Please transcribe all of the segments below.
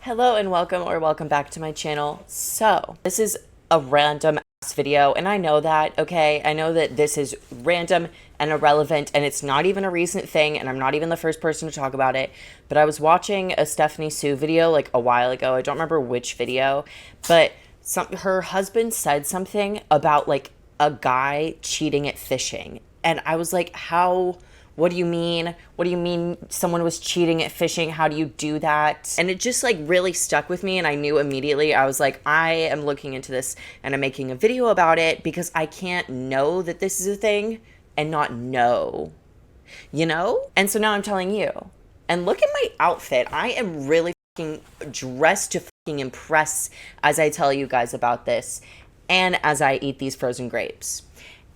Hello and welcome back to my channel. So, this is a random ass video and I know that, okay? I know that this is random and irrelevant and it's not even a recent thing and I'm not even the first person to talk about it, but I was watching a Stephanie Sue video like a while ago. I don't remember which video, but her husband said something about like a guy cheating at fishing. And I was like, what do you mean? What do you mean someone was cheating at fishing? How do you do that? And it just like really stuck with me and I knew immediately. I was like, I am looking into this and I'm making a video about it because I can't know that this is a thing and not know, you know? And so now I'm telling you. And look at my outfit. I am really fucking dressed to fucking impress as I tell you guys about this and as I eat these frozen grapes.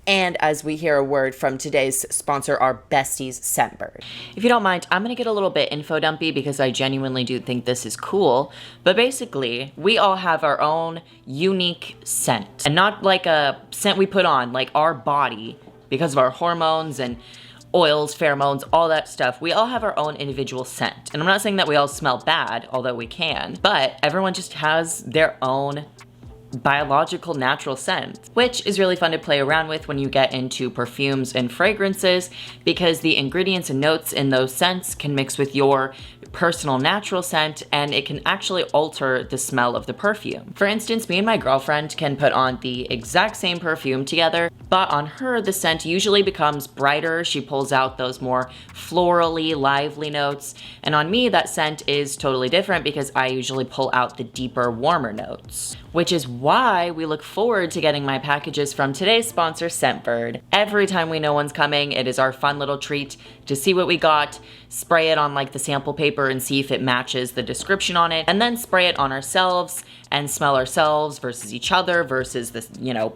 And as we hear a word from today's sponsor, our besties, Scentbird. If you don't mind, I'm gonna get a little bit info dumpy because I genuinely do think this is cool. But basically, we all have our own unique scent. And not like a scent we put on, like our body, because of our hormones and oils, pheromones, all that stuff. We all have our own individual scent. And I'm not saying that we all smell bad, although we can. But everyone just has their own biological natural scent, which is really fun to play around with when you get into perfumes and fragrances because the ingredients and notes in those scents can mix with your personal natural scent and it can actually alter the smell of the perfume. For instance, me and my girlfriend can put on the exact same perfume together, but on her the scent usually becomes brighter. She pulls out those more florally, lively notes, and on me that scent is totally different because I usually pull out the deeper, warmer notes. Which is why we look forward to getting my packages from today's sponsor, Scentbird. Every time we know one's coming, it is our fun little treat to see what we got, spray it on like the sample paper and see if it matches the description on it, and then spray it on ourselves and smell ourselves versus each other versus this,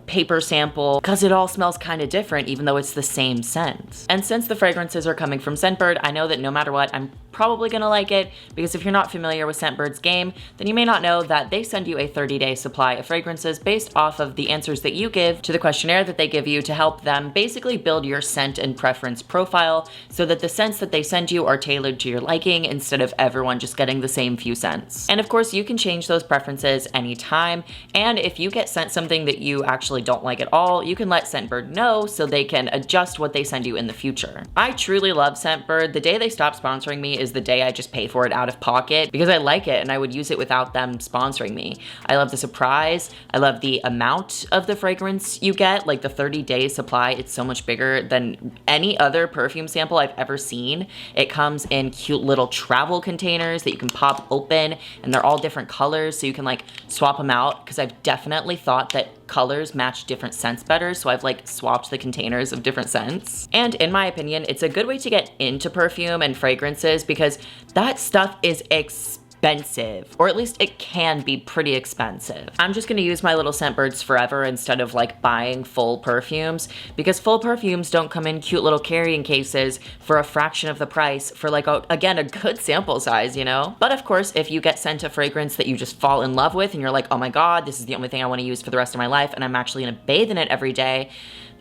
paper sample, because it all smells kind of different even though it's the same scent. And since the fragrances are coming from Scentbird, I know that no matter what, I'm probably gonna like it, because if you're not familiar with Scentbird's game, then you may not know that they send you a 30-day supply of fragrances based off of the answers that you give to the questionnaire that they give you to help them basically build your scent and preference profile so that the scents that they send you are tailored to your liking instead of everyone just getting the same few scents. And of course, you can change those preferences anytime, and if you get sent something that you actually don't like at all, you can let Scentbird know so they can adjust what they send you in the future. I truly love Scentbird. The day they stop sponsoring me is the day I just pay for it out of pocket because I like it and I would use it without them sponsoring me. I love the surprise. I love the amount of the fragrance you get, like the 30-day supply. It's so much bigger than any other perfume sample I've ever seen. It comes in cute little travel containers that you can pop open and they're all different colors so you can like swap them out, because I've definitely thought that colors match different scents better, so I've like swapped the containers of different scents. And in my opinion, it's a good way to get into perfume and fragrances because that stuff is expensive, or at least it can be pretty expensive. I'm just gonna use my little Scentbirds forever instead of like buying full perfumes, because full perfumes don't come in cute little carrying cases for a fraction of the price for like, again, a good sample size, But of course, if you get sent a fragrance that you just fall in love with and you're like, oh my God, this is the only thing I wanna use for the rest of my life and I'm actually gonna bathe in it every day,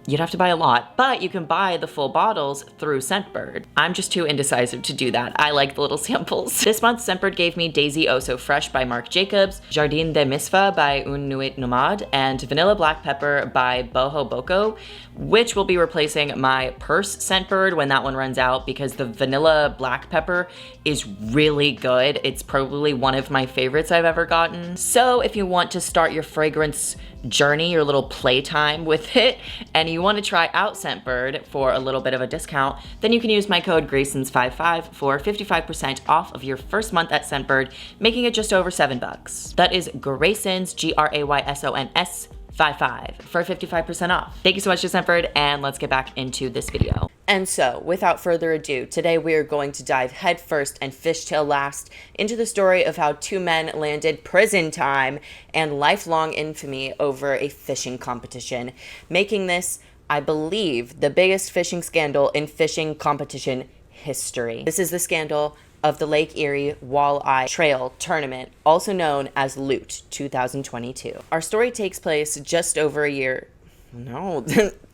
you'd have to buy a lot, but you can buy the full bottles through Scentbird. I'm just too indecisive to do that. I like the little samples. This month, Scentbird gave me Daisy Oh So Fresh by Marc Jacobs, Jardin de Misfa by Un Nuit Nomade, and Vanilla Black Pepper by Boho Boko, which will be replacing my purse Scentbird when that one runs out because the Vanilla Black Pepper is really good. It's probably one of my favorites I've ever gotten. So if you want to start your fragrance journey, your little playtime with it, and you want to try out Scentbird for a little bit of a discount, then you can use my code Graysons55 for 55% off of your first month at Scentbird, making it just over $7. That is Graysons, Graysons 55 for 55% off. Thank you so much to Scentbird, and let's get back into this video. And so, without further ado, today we are going to dive headfirst and fishtail last into the story of how two men landed prison time and lifelong infamy over a fishing competition, making this, I believe, the biggest fishing scandal in fishing competition history. This is the scandal of the Lake Erie Walleye Trail Tournament, also known as Loot 2022. Our story takes place just over a year No,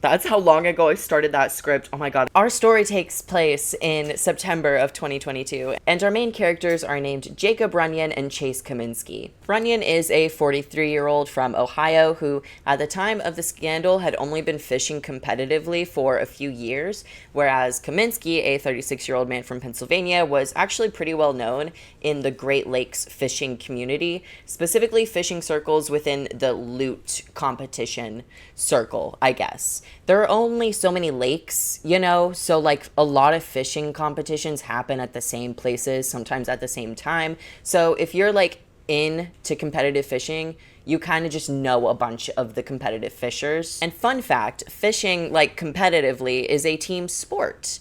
that's how long ago I started that script. Oh my god. Our story takes place in September of 2022, and our main characters are named Jacob Runyon and Chase Kaminsky. Runyon is a 43-year-old from Ohio who, at the time of the scandal, had only been fishing competitively for a few years, whereas Kaminsky, a 36-year-old man from Pennsylvania, was actually pretty well known in the Great Lakes fishing community, specifically fishing circles within the Lute competition circle, I guess. There are only so many lakes, you know, so like a lot of fishing competitions happen at the same places, sometimes at the same time. So if you're like into competitive fishing, you kind of just know a bunch of the competitive fishers. And fun fact, fishing like competitively is a team sport,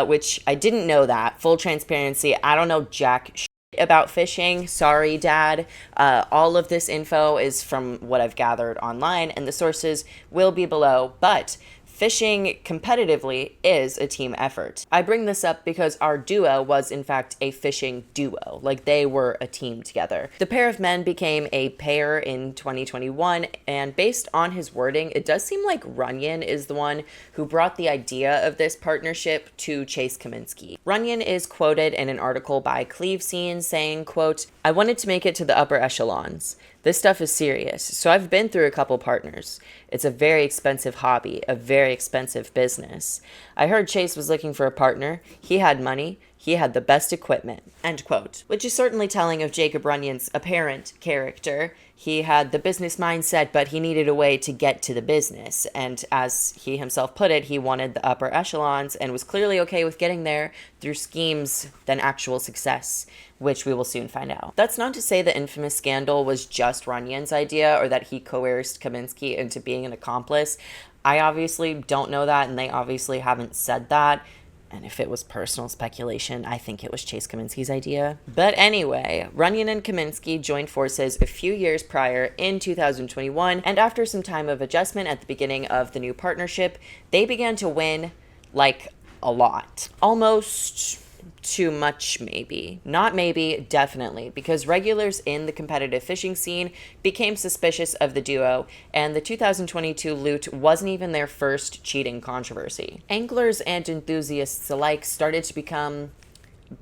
which I didn't know that. Full transparency, I don't know jack about fishing. Sorry, Dad. All of this info is from what I've gathered online, and the sources will be below. But fishing competitively is a team effort. I bring this up because our duo was in fact a fishing duo, like they were a team together. The pair of men became a pair in 2021, and based on his wording, it does seem like Runyon is the one who brought the idea of this partnership to Chase Kaminsky. Runyon is quoted in an article by Cleve Scene saying, quote, "I wanted to make it to the upper echelons. This stuff is serious, so I've been through a couple partners. It's a very expensive hobby, a very expensive business. I heard Chase was looking for a partner. He had money. He had the best equipment." End quote. Which is certainly telling of Jacob Runyon's apparent character. He had the business mindset, but he needed a way to get to the business. And as he himself put it, he wanted the upper echelons and was clearly okay with getting there through schemes than actual success, which we will soon find out. That's not to say the infamous scandal was just Runyon's idea or that he coerced Kaminsky into being an accomplice. I obviously don't know that, and they obviously haven't said that. And if it was personal speculation, I think it was Chase Kaminsky's idea. But anyway, Runyon and Kaminsky joined forces a few years prior in 2021, and after some time of adjustment at the beginning of the new partnership, they began to win, like, a lot. Almost too much, maybe. Not maybe, definitely, because regulars in the competitive fishing scene became suspicious of the duo, and the 2022 Lute wasn't even their first cheating controversy. Anglers and enthusiasts alike started to become,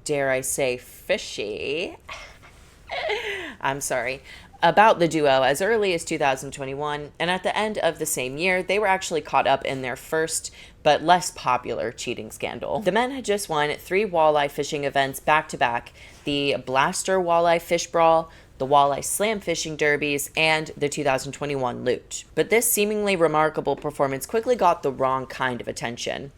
dare I say, fishy. I'm sorry. About the duo as early as 2021, and at the end of the same year, they were actually caught up in their first but less popular cheating scandal. The men had just won 3 walleye fishing events back to back: the Blaster Walleye Fish Brawl, the Walleye Slam Fishing Derbies, and the 2021 Lute. But this seemingly remarkable performance quickly got the wrong kind of attention.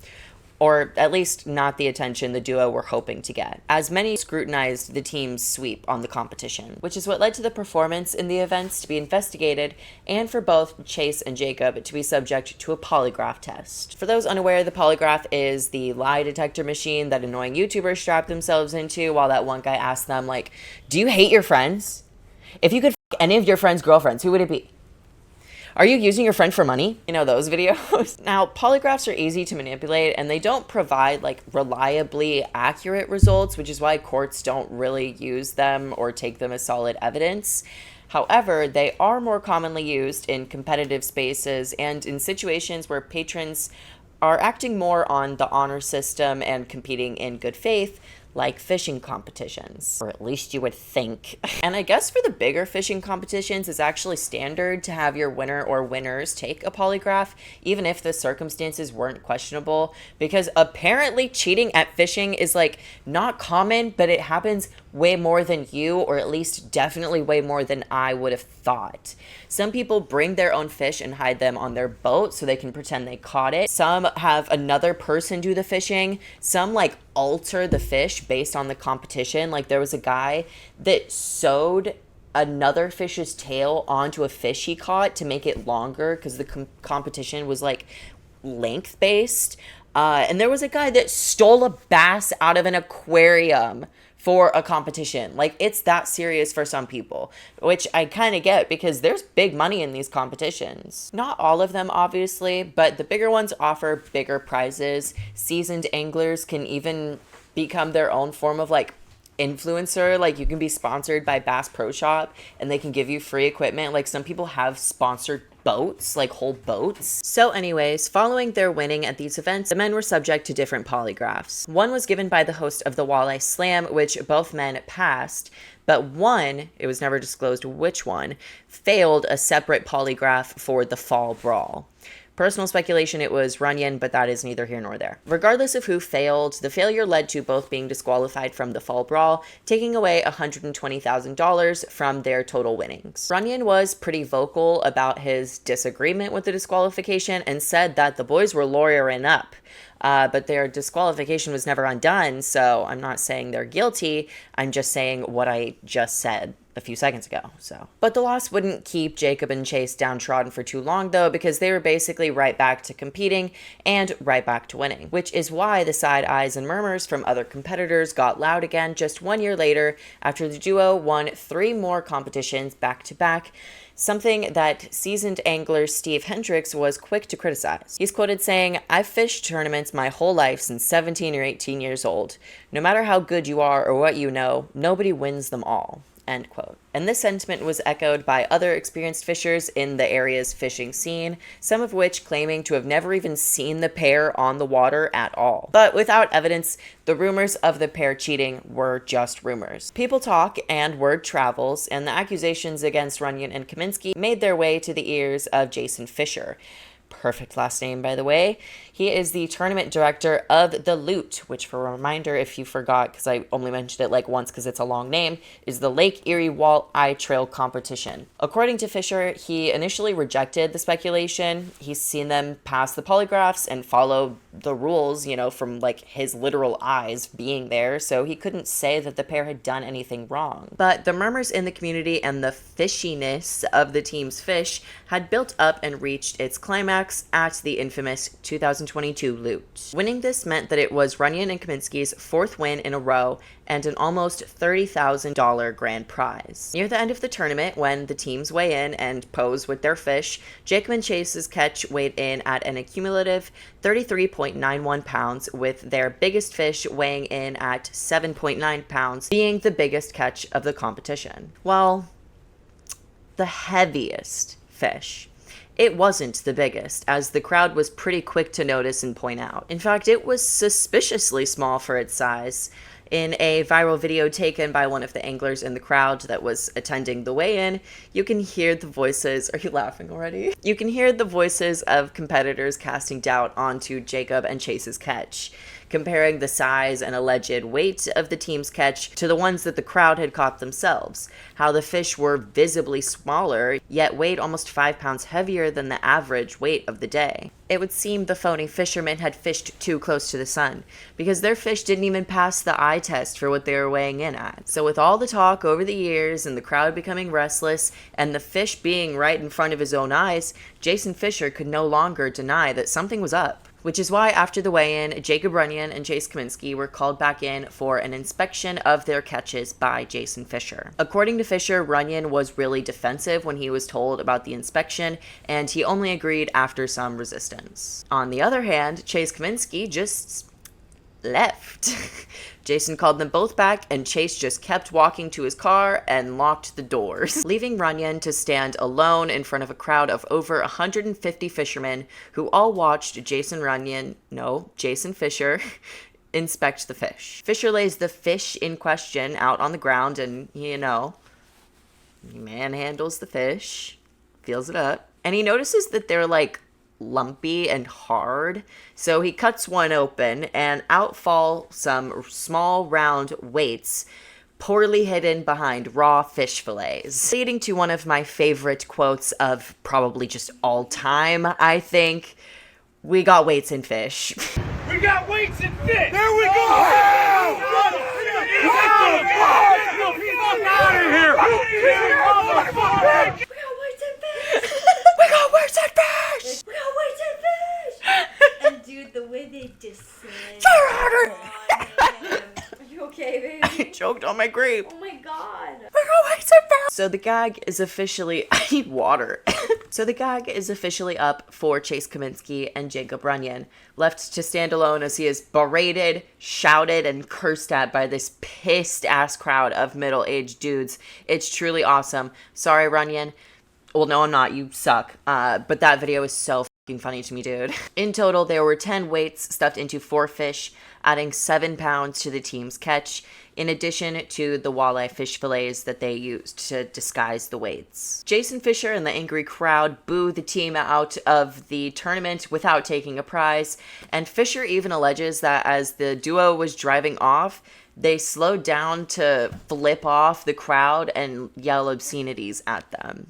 Or at least not the attention the duo were hoping to get, as many scrutinized the team's sweep on the competition, which is what led to the performance in the events to be investigated and for both Chase and Jacob to be subject to a polygraph test. For those unaware, the polygraph is the lie detector machine that annoying YouTubers strap themselves into while that one guy asked them, like, "Do you hate your friends? If you could f any of your friends' girlfriends, who would it be? Are you using your friend for money?" You know, those videos. Now, polygraphs are easy to manipulate and they don't provide like reliably accurate results, which is why courts don't really use them or take them as solid evidence. However, they are more commonly used in competitive spaces and in situations where patrons are acting more on the honor system and competing in good faith, like fishing competitions, or at least you would think. And I guess for the bigger fishing competitions, it's actually standard to have your winner or winners take a polygraph, even if the circumstances weren't questionable, because apparently cheating at fishing is like not common, but it happens way more than you, or at least definitely way more than I would have thought. Some people bring their own fish and hide them on their boat so they can pretend they caught it. Some have another person do the fishing. Some like alter the fish based on the competition. Like there was a guy that sewed another fish's tail onto a fish he caught to make it longer because the competition was like length based. And there was a guy that stole a bass out of an aquarium for a competition. Like, it's that serious for some people, which I kind of get because there's big money in these competitions. Not all of them, obviously, but the bigger ones offer bigger prizes. Seasoned anglers can even become their own form of like influencer. Like, you can be sponsored by Bass Pro Shop and they can give you free equipment. Like, some people have sponsored boats, like whole boats. So anyways, following their winning at these events, the men were subject to different polygraphs. One was given by the host of the Walleye Slam, which both men passed, but one, it was never disclosed which one, failed a separate polygraph for the fall brawl. Personal speculation, it was Runyon, but that is neither here nor there. Regardless of who failed, the failure led to both being disqualified from the fall brawl, taking away $120,000 from their total winnings. Runyon was pretty vocal about his disagreement with the disqualification and said that the boys were lawyering up. But their disqualification was never undone, so I'm not saying they're guilty. I'm just saying what I just said a few seconds ago. But the loss wouldn't keep Jacob and Chase downtrodden for too long, though, because they were basically right back to competing and right back to winning, which is why the side eyes and murmurs from other competitors got loud again just 1 year later after the duo won 3 more competitions back to back. Something that seasoned angler Steve Hendricks was quick to criticize. He's quoted saying, "I've fished tournaments my whole life since 17 or 18 years old. No matter how good you are or what you know, nobody wins them all." End quote. And this sentiment was echoed by other experienced fishers in the area's fishing scene, some of which claiming to have never even seen the pair on the water at all. But without evidence, the rumors of the pair cheating were just rumors. People talk and word travels, and the accusations against Runyon and Kaminsky made their way to the ears of Jason Fisher. Perfect last name, by the way. He is the tournament director of the Loot, which, for a reminder, if you forgot, because I only mentioned it like once because it's a long name, is the Lake Erie Walleye Trail competition. According to Fisher, he initially rejected the speculation. He's seen them pass the polygraphs and follow the rules, from like his literal eyes being there, so he couldn't say that the pair had done anything wrong. But the murmurs in the community and the fishiness of the team's fish had built up and reached its climax at the infamous 2022 Loot. Winning this meant that it was Runyon and Kaminsky's 4th win in a row and an almost $30,000 grand prize. Near the end of the tournament, when the teams weigh in and pose with their fish, Jacob and Chase's catch weighed in at an accumulative 33.91 pounds, with their biggest fish weighing in at 7.9 pounds, being the biggest catch of the competition. Well, the heaviest fish. It wasn't the biggest, as the crowd was pretty quick to notice and point out. In fact, it was suspiciously small for its size. In a viral video taken by one of the anglers in the crowd that was attending the weigh-in, you can hear the voices... Are you laughing already? You can hear the voices of competitors casting doubt onto Jacob and Chase's catch, comparing the size and alleged weight of the team's catch to the ones that the crowd had caught themselves, how the fish were visibly smaller, yet weighed almost 5 pounds heavier than the average weight of the day. It would seem the phony fishermen had fished too close to the sun, because their fish didn't even pass the eye test for what they were weighing in at. So with all the talk over the years and the crowd becoming restless and the fish being right in front of his own eyes, Jason Fisher could no longer deny that something was up. Which is why after the weigh-in, Jacob Runyon and Chase Kaminsky were called back in for an inspection of their catches by Jason Fisher. According to Fisher, Runyon was really defensive when he was told about the inspection, and he only agreed after some resistance. On the other hand, Chase Kaminsky just left. Jason called them both back, and Chase just kept walking to his car and locked the doors, leaving Runyon to stand alone in front of a crowd of over 150 fishermen who all watched Jason Fisher inspect the fish. Fisher lays the fish in question out on the ground and, he manhandles the fish, feels it up, and he notices that they're like lumpy and hard, so he cuts one open and out fall some small round weights poorly hidden behind raw fish fillets, leading to one of my favorite quotes of probably just all time, I think. "We got weights in fish." We got weights in fish! There we go! Out of here! We got weights in fish! We got weights and fish! And dude, the way they descend harder! on him. Are you okay, I baby? choked on my grape. Oh my god. So the gag is officially... I need water. So the gag is officially up for Chase Kaminsky and Jacob Runyon, left to stand alone as he is berated, shouted, and cursed at by this pissed-ass crowd of middle-aged dudes. It's truly awesome. Sorry, Runyon. Well, no, I'm not. You suck. But that video is so fucking funny to me, dude. In total, there were 10 weights stuffed into 4 fish, adding 7 pounds to the team's catch, in addition to the walleye fish fillets that they used to disguise the weights. Jason Fisher and the angry crowd boo the team out of the tournament without taking a prize, and Fisher even alleges that as the duo was driving off, they slowed down to flip off the crowd and yell obscenities at them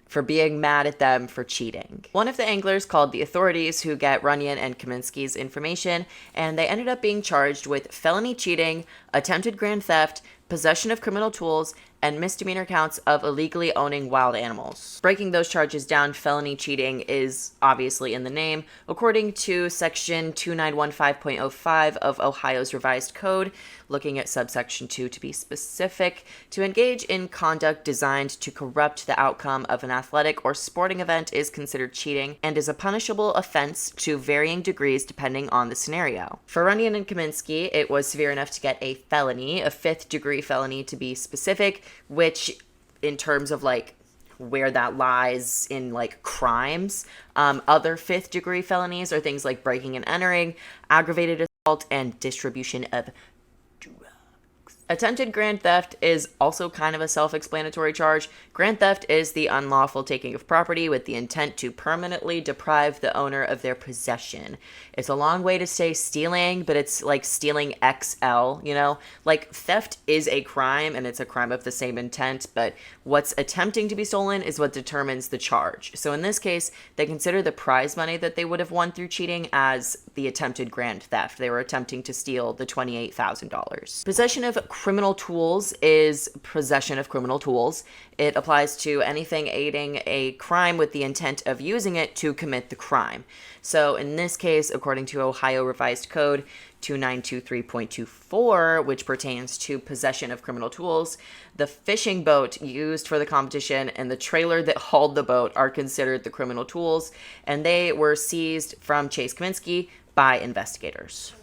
for being mad at them for cheating. One of the anglers called the authorities, who get Runyon and Kaminsky's information, and they ended up being charged with felony cheating, attempted grand theft, possession of criminal tools, and misdemeanor counts of illegally owning wild animals. Breaking those charges down, felony cheating is obviously in the name. According to section 2915.05 of Ohio's revised code, looking at subsection 2 to be specific, to engage in conduct designed to corrupt the outcome of an athletic or sporting event is considered cheating and is a punishable offense to varying degrees depending on the scenario. For Runyon and Kaminsky, it was severe enough to get a felony, a 5th degree felony to be specific, which in terms of like where that lies in like crimes, other 5th degree felonies are things like breaking and entering, aggravated assault, and distribution of drugs. Attempted grand theft is also kind of a self-explanatory charge. Grand theft is the unlawful taking of property with the intent to permanently deprive the owner of their possession. It's a long way to say stealing, but it's like stealing XL, you know? Like, theft is a crime, and it's a crime of the same intent, but what's attempting to be stolen is what determines the charge. So in this case, they consider the prize money that they would have won through cheating as the attempted grand theft. They were attempting to steal the $28,000. Possession of criminal tools is possession of criminal tools. It applies to anything aiding a crime with the intent of using it to commit the crime. So in this case, according to Ohio Revised Code 2923.24, which pertains to possession of criminal tools, the fishing boat used for the competition and the trailer that hauled the boat are considered the criminal tools, and they were seized from Chase Kaminsky by investigators.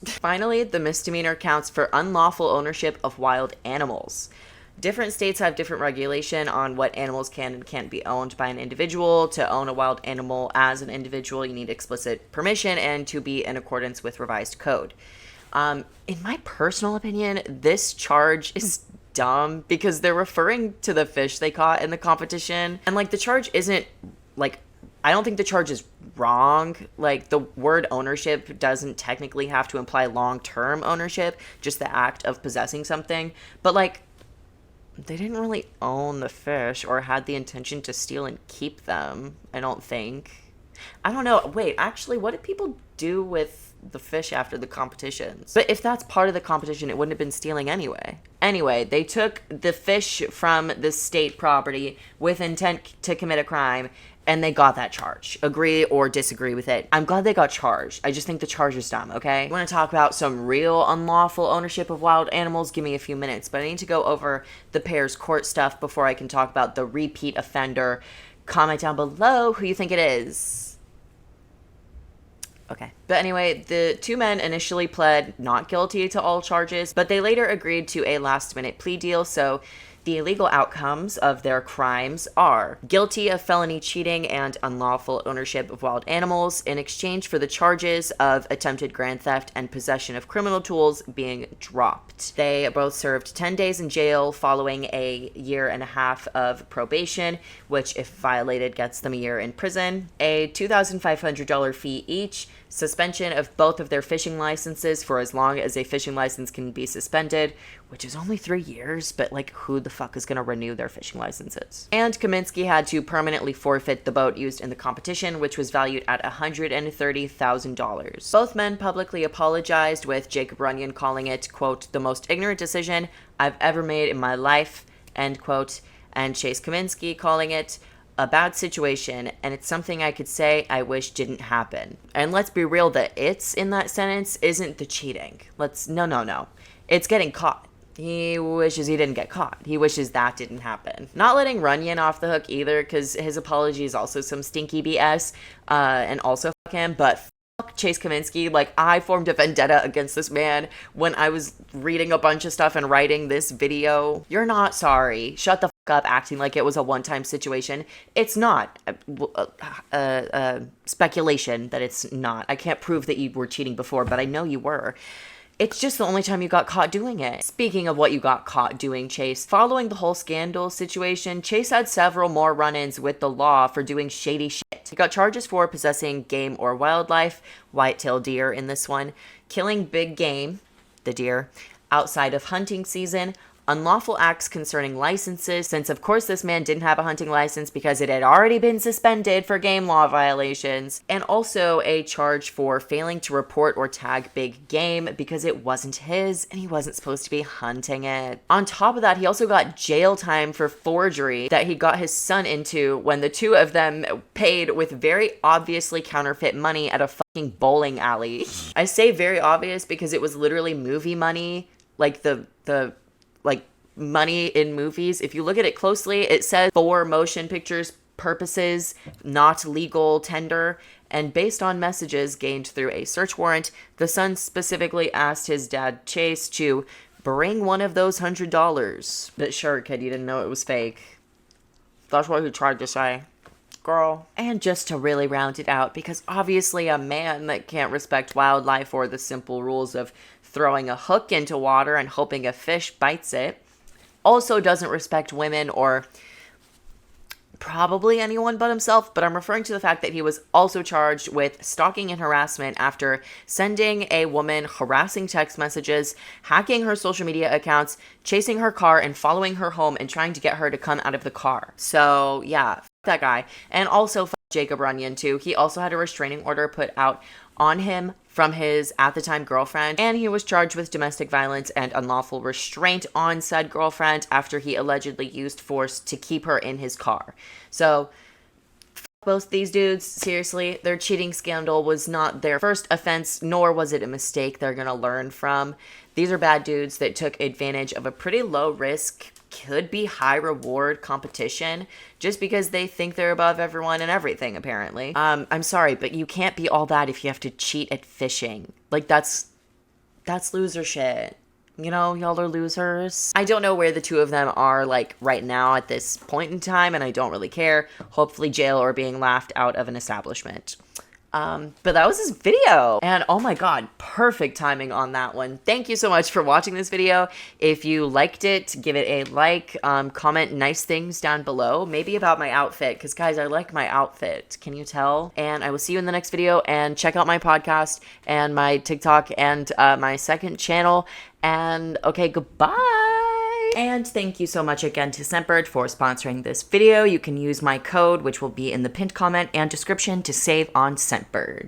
Finally, the misdemeanor counts for unlawful ownership of wild animals. Different states have different regulation on what animals can and can't be owned by an individual. To own a wild animal as an individual, you need explicit permission and to be in accordance with revised code. In my personal opinion, this charge is dumb because they're referring to the fish they caught in the competition. And like the charge isn't like, I don't think the charge is wrong. Like the word ownership doesn't technically have to imply long-term ownership, just the act of possessing something. But like, they didn't really own the fish or had the intention to steal and keep them, I don't think. I don't know. Wait, actually, what did people do with the fish after the competitions? But if that's part of the competition, it wouldn't have been stealing anyway. Anyway, they took the fish from the state property with intent to commit a crime, and they got that charge. Agree or disagree with it. I'm glad they got charged. I just think the charge is dumb, okay? I want to talk about some real unlawful ownership of wild animals. Give me a few minutes, but I need to go over the pair's court stuff before I can talk about the repeat offender. Comment down below who you think it is. Okay. But anyway, the two men initially pled not guilty to all charges, but they later agreed to a last-minute plea deal, so the illegal outcomes of their crimes are guilty of felony cheating and unlawful ownership of wild animals in exchange for the charges of attempted grand theft and possession of criminal tools being dropped. They both served 10 days in jail following a 1.5 years of probation, which if violated gets them a year in prison, a $2,500 fee each, suspension of both of their fishing licenses for as long as a fishing license can be suspended, which is only 3 years, but like who the fuck is going to renew their fishing licenses? And Kaminsky had to permanently forfeit the boat used in the competition, which was valued at $130,000. Both men publicly apologized, with Jacob Runyon calling it, quote, the most ignorant decision I've ever made in my life, end quote, and Chase Kaminsky calling it a bad situation, and it's something I could say I wish didn't happen. And let's be real, the it's in that sentence isn't the cheating. No. It's getting caught. He wishes he didn't get caught. He wishes that didn't happen. Not letting Runyon off the hook either, because his apology is also some stinky BS, and also fuck him, but fuck Chase Kaminsky. Like, I formed a vendetta against this man when I was reading a bunch of stuff and writing this video. You're not sorry. Shut the up acting like it was a one-time situation. It's not. Speculation that it's not. I can't prove that you were cheating before, but I know you were. It's just the only time you got caught doing it. Speaking of what you got caught doing, Chase, following the whole scandal situation, Chase had several more run-ins with the law for doing shady shit. He got charges for possessing game or wildlife, white-tailed deer in this one, killing big game, the deer, outside of hunting season, unlawful acts concerning licenses, since of course this man didn't have a hunting license because it had already been suspended for game law violations, and also a charge for failing to report or tag big game because it wasn't his and he wasn't supposed to be hunting it. On top of that, he also got jail time for forgery that he got his son into when the two of them paid with very obviously counterfeit money at a fucking bowling alley. I say very obvious because it was literally movie money, like the money in movies. If you look at it closely, it says for motion pictures purposes, not legal tender. And based on messages gained through a search warrant, the son specifically asked his dad, Chase, to bring one of those $100. But sure, kid, you didn't know it was fake. That's what he tried to say. Girl. And just to really round it out, because obviously a man that can't respect wildlife or the simple rules of throwing a hook into water and hoping a fish bites it, also doesn't respect women or probably anyone but himself, but I'm referring to the fact that he was also charged with stalking and harassment after sending a woman harassing text messages, hacking her social media accounts, chasing her car, and following her home and trying to get her to come out of the car. So yeah, that guy. And also Jacob Runyon too. He also had a restraining order put out on him from his at the time girlfriend, and he was charged with domestic violence and unlawful restraint on said girlfriend after he allegedly used force to keep her in his car. So both these dudes, seriously, their cheating scandal was not their first offense, nor was it a mistake they're gonna learn from. These are bad dudes that took advantage of a pretty low risk, could be high reward competition just because they think they're above everyone and everything, apparently. I'm sorry, but you can't be all that if you have to cheat at fishing. Like, that's loser shit. You know, y'all are losers. I don't know where the two of them are, like, right now at this point in time, and I don't really care. Hopefully jail or being laughed out of an establishment. But that was his video, and oh my god, perfect timing on that one. Thank you so much for watching this video. If you liked it, give it a like, comment nice things down below, maybe about my outfit, because guys, I like my outfit, can you tell? And I will see you in the next video, and check out my podcast, and my TikTok, and my second channel, and okay, goodbye! And thank you so much again to Scentbird for sponsoring this video. You can use my code, which will be in the pinned comment and description, to save on Scentbird.